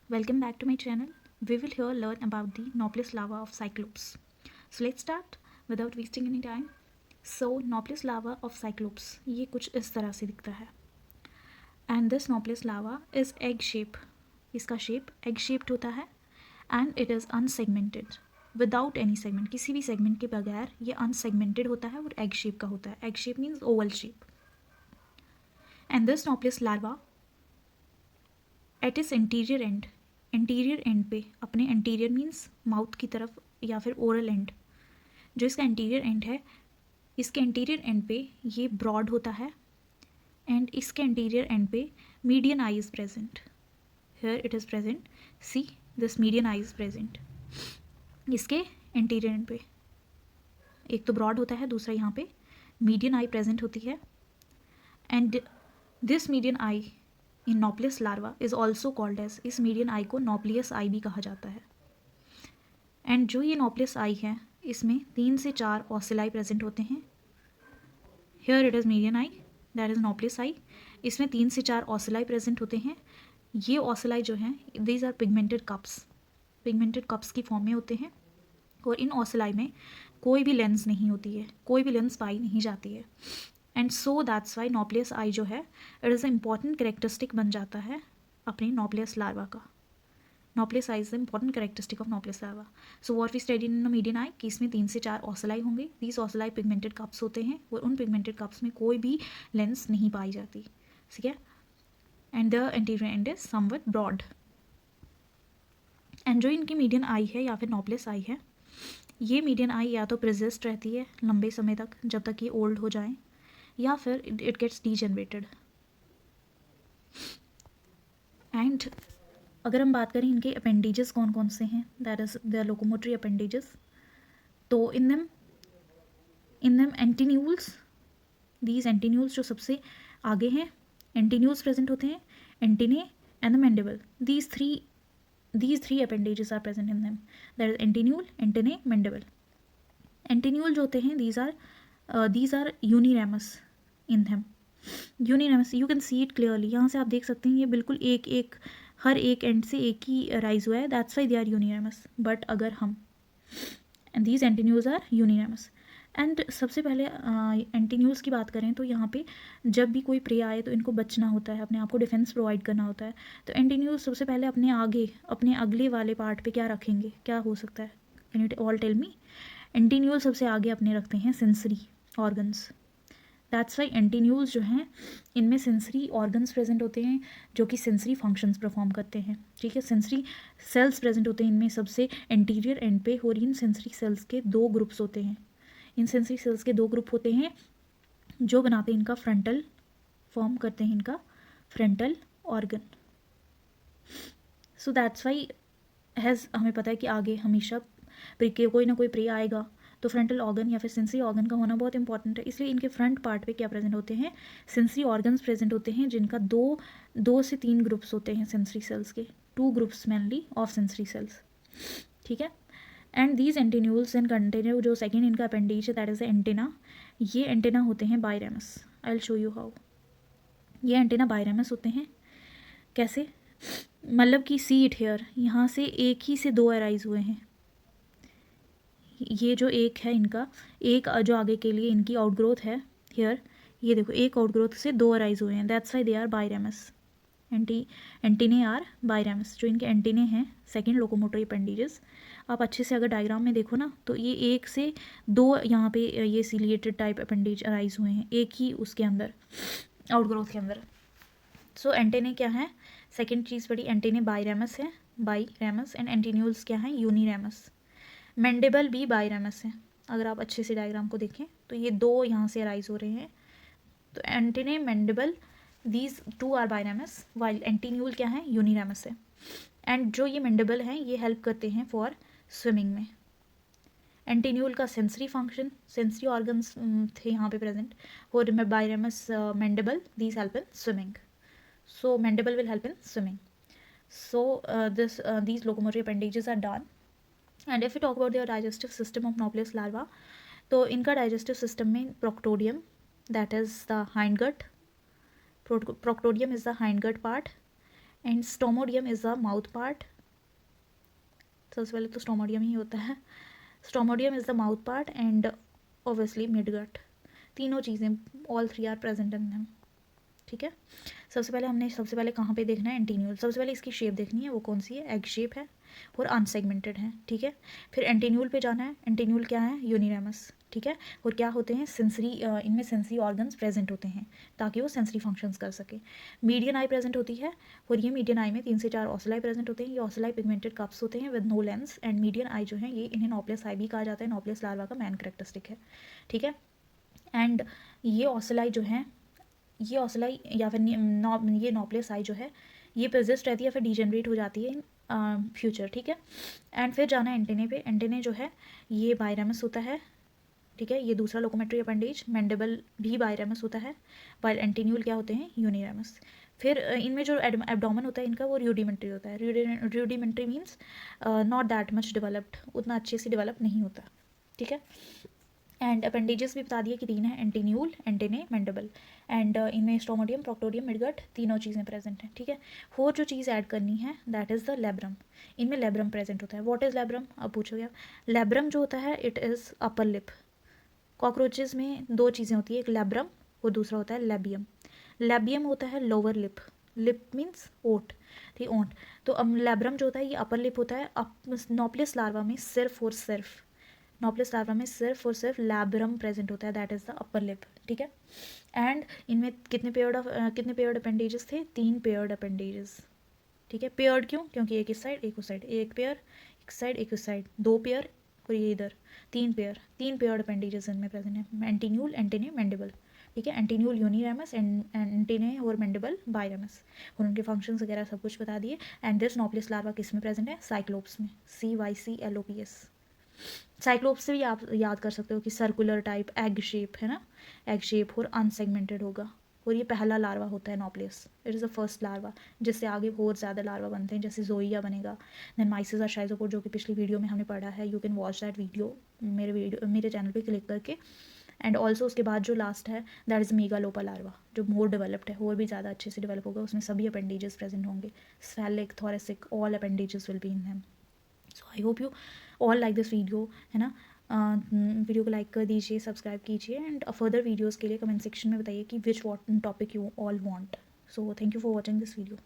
Welcome back to my channel. We will here learn about the Nauplius lava of Cyclops. So let's start without wasting any time. So Nauplius lava of Cyclops ये कुछ इस तरह से दिखता है. And this Nauplius lava is egg shape. इसका shape egg shaped होता है and it is unsegmented. Without any segment, किसी भी segment के बगैर ये unsegmented होता है और egg shape का होता है. Egg shape means oval shape. And this Nauplius larva at इस इंटीरियर एंड पे अपने इंटीरियर मीन्स माउथ की तरफ या फिर ओरल एंड, जो इसका इंटीरियर एंड है, इसके इंटीरियर एंड पे ये ब्रॉड होता है एंड इसके इंटीरियर एंड पे median I is present. Here it is present. See this median I is present इसके इंटीरियर एंड पे. एक तो ब्रॉड होता है, दूसरा यहाँ पे मीडियन आई प्रेजेंट होती है. And this median eye in nauplius larva is also called as, इस मीडियन आई को नॉप्लियस आई भी कहा जाता है. एंड जो ये नॉप्लियस आई है इसमें 3 से 4 ऑसिलाई प्रेजेंट होते हैं. Here it is median eye, that is nauplius eye. इसमें 3 से 4 ऑसिलाई प्रेजेंट होते हैं. ये ऑसिलाई जो हैं दीज आर पिगमेंटेड कप्स की फॉर्म में होते हैं. और इन ऑसिलाई में कोई भी लेंस नहीं होती है, कोई भी लेंस पाई नहीं जाती है. And so that's why nauplius eye जो है it is a important characteristic बन जाता है अपने नॉप्लियस लार्वा का. Nauplius eye is the important characteristic of nauplius larva. So what we study in median eye कि इसमें 3 से 4 ऑसिलाई होंगे. दीज ऑसिलाई पिगमेंटेड कप्स होते हैं और उन पिगमेंटेड कप्स में कोई भी लेंस नहीं पाई जाती. ठीक है. And the interior end is somewhat broad. And जो इनकी मीडियन आई है या फिर नॉप्लियस आई है, ये मीडियन आई या तो प्रिजिस्ट रहती है लंबे समय तक जब तक ये ओल्ड हो जाए, या फिर इट गेट्स डीजनरेटेड. एंड अगर हम बात करें इनके अपेंडेजेस कौन कौन से हैं, that is the locomotory appendages. तो इन देम एंटीन्यूल्स, दीज एंटीन्यूल्स जो सबसे आगे हैं, एंटीन्यूल्स प्रेजेंट होते हैं, antennae and the mandible. these three appendages are present in them, that is antenule, antennae, mandible. Antennule जो होते हैं these are uniramus in them. Uniramous, you can see it clearly. यहाँ से आप देख सकते हैं ये बिल्कुल एक हर एक एंड से एक ही राइज हुआ है. That's why they are uniramous. But अगर हम these antennules are uniramous. And सबसे पहले एंटीन्यूल्स की बात करें तो यहाँ पे जब भी कोई प्रे आए तो इनको बचना होता है, अपने आप को डिफेंस प्रोवाइड करना होता है. तो एंटीन्यूल्स सबसे पहले अपने अगले वाले पार्ट पे क्या रखेंगे, क्या हो सकता है, can you all tell me. Antennule सबसे आगे अपने रखते हैं sensory organs. That's why antennules जो हैं इनमें सेंसरी ऑर्गन्स प्रेजेंट होते हैं जो कि सेंसरी फंक्शंस परफॉर्म करते हैं. ठीक है. सेंसरी सेल्स प्रेजेंट होते हैं इनमें सबसे एंटीरियर एंड पे. और इन सेंसरी सेल्स के 2 ग्रुप्स होते हैं. इन सेंसरी सेल्स के 2 ग्रुप होते हैं जो बनाते हैं इनका फ्रंटल, फॉर्म करते हैं इनका frontal organ. So that's Y has हमें पता है कि आगे हमेशा कोई ना कोई प्रे आएगा तो फ्रंटल ऑर्गन या फिर सेंसरी ऑर्गन का होना बहुत इंपॉर्टेंट है. इसलिए इनके फ्रंट पार्ट पे क्या प्रेजेंट होते हैं, सेंसरी ऑर्गन्स प्रेजेंट होते हैं जिनका 2 से 3 ग्रुप्स होते हैं सेंसरी सेल्स के. 2 groups mainly of sensory cells. ठीक है. And these antennules and container जो सेकेंड इनका अपेंडेज है दैट इज द एंटेना. ये एंटेना होते हैं biramous. I will show you how. ये एंटेना बायरेमस होते हैं. कैसे, मतलब कि सी इट हेयर, यहाँ से एक ही से 2 अराइज हुए हैं. ये जो एक है इनका, एक जो आगे के लिए इनकी आउटग्रोथ है हियर, ये देखो एक आउटग्रोथ से 2 अराइज हुए हैं. That's why they are biramous. Antennae are biramous. जो इनके एंटीने हैं सेकेंड लोकोमोटरी अपेंडेजेस, आप अच्छे से अगर डायग्राम में देखो ना तो ये 1 से 2 यहाँ पे ये सिलिएटेड टाइप अपेंडेज अराइज हुए हैं एक ही उसके अंदर, आउटग्रोथ के अंदर. सो एंटीने क्या है, सेकेंड चीज़ बड़ी, एंटीने बायरेमस है, बायरेमस. एंड एंटीन्यूल्स क्या हैं, यूनिरेमस. मैंडिबल भी बायरेमस है. अगर आप अच्छे से डायग्राम को देखें तो ये 2 यहाँ से अराइज हो रहे हैं. तो antennae, mandible, these 2 are biramous, while antennule क्या है, यूनिरेमस है. एंड जो ये मैंडिबल हैं ये हेल्प करते हैं फॉर स्विमिंग में. एंटीन्यूल का सेंसरी फंक्शन, सेंसरी ऑर्गन्स थे यहाँ पे प्रेजेंट. और biramous, mandible, these help in swimming. So mandible will help in swimming. So these locomotory appendages are done. And if you talk about the digestive system of nauplius larva, तो इनका digestive system में proctodaeum, that is the hind gut. Proctodaeum is the hind gut part. And stomodaeum is the mouth part, सबसे पहले तो stomodaeum ही होता है, stomodaeum is the mouth part and obviously midgut, तीनों चीज़ें all three are present in them, ठीक है। सबसे पहले कहाँ पे देखना है, एंटीन्यूल, सबसे पहले इसकी शेप देखनी है, वो कौन सी है, एग शेप है और अनसेगमेंटेड है, ठीक है। फिर एंटीन्यूल पे जाना है, एंटीन्यूल क्या है, यूनिरामस, ठीक है। और क्या होते हैं, सेंसरी, इनमें सेंसरी ऑर्गन्स प्रेजेंट होते हैं ताकि वो सेंसरी फंक्शंस कर सके। मीडियन आई प्रेजेंट होती है और ये मीडियन आई में 3 से 4 ऑसलाई प्रेजेंट होते हैं, ये ऑसलाई पिगमेंटेड कप्स होते हैं with no lens, and median eye जो है ये इन्हें नॉपलेस आई भी कहा जाता है, नॉपलेस लार्वा का मैन करेक्टरिस्टिक है, ठीक है। एंड ये ऑसलाई जो है, ये ऑसलाई या फिर ये नॉपलेस आई जो है ये परसिस्ट रहती है, फिर डिजेनरेट हो जाती है इन फ्यूचर, ठीक है। एंड फिर जाना है एंटेने पे, एंटेने जो है ये बायरेमस होता है, ठीक है, ये दूसरा लोकोमेट्री अपेंडेज, मैंडिबल भी बायरेमस होता है, वाइल एंटीन्यूल क्या होते हैं, यूनिरेमस। फिर इनमें जो एब्डोमेन होता है इनका वो रूडिमेंट्री होता है, rudimentary means not that much developed, उतना अच्छे से डेवलप नहीं होता, ठीक है। एंड अपेंडेजेस भी बता दिया कि 3 है, एंटीन्यूल, एंटेने, मैंडिबल, एंड इनमें स्टोमोडियम, प्रोक्टोडियम, मिडगट तीनों चीज़ें प्रेजेंट हैं, ठीक है। और जो चीज़ ऐड करनी है दैट इज़ द लेब्रम, इनमें लेब्रम प्रेजेंट होता है। व्हाट इज़ लेब्रम, अब पूछोगे आप, लेब्रम जो होता है it is upper lip. Cockroaches में 2 चीज़ें होती है, एक लेब्रम और दूसरा होता है लेबियम। लेबियम होता है लोअर लिप, लिप मीन्स ओट, ठीक, ओंठ। तो अब लेब्रम जो होता है ये अपर लिप होता है। नॉपलेस लार्वा में सिर्फ और सिर्फ, नॉपलेस लार्वा में सिर्फ और सिर्फ लैब्रम प्रेजेंट होता है, that is the upper lip, ठीक है। एंड इनमें कितने पेयर्ड अपेंडेजेस थे, 3 पेयर्ड अपेंडेजेस, ठीक है। पेयर्ड क्यों, क्योंकि एक इस साइड एक उस साइड, एक पेयर एक साइड एक उस साइड, 2 पेयर और ये इधर 3 पेयर्ड अपेंडेजेस इनमें प्रेजेंट है, एंटीन्यूल, एंटेने, मैंडिबल, ठीक है। एंटीन्यूल यूनिरेमस, एंटेने और मैंडिबल बायरेमस, और उनके फंक्शंस वगैरह सब कुछ बता दिए। एंड दिस नॉपलेस लार्वा किस में प्रेजेंट है, साइक्लोप्स में, CYCLOPS। साइक्लोप्स से भी आप याद कर सकते हो कि सर्कुलर टाइप, एग शेप है ना, एग शेप और अनसेगमेंटेड होगा, और ये पहला लार्वा होता है nauplius, it is the first larva, जिससे आगे बहुत ज़्यादा लार्वा बनते हैं, जैसे जोइया बनेगा, देन माइसिस और शाइजोपोड जो कि पिछली वीडियो में हमने पढ़ा है, you can watch that video मेरे चैनल पे क्लिक करके। एंड ऑल्सो उसके बाद जो लास्ट है दैट इज़ मेगालोपा लार्वा, जो मोर डेवलप्ड है, और भी ज़्यादा अच्छे से डेवलप होगा, उसमें सभी अपेंडेजेस प्रेजेंट होंगे, cephalic, thoracic, all appendages will be in them. So I hope you all like this video, है ना। वीडियो को लाइक कर दीजिए, सब्सक्राइब कीजिए, एंड फर्दर वीडियोज़ के लिए कमेंट सेक्शन में बताइए कि which topic you all want. So thank you for watching this video.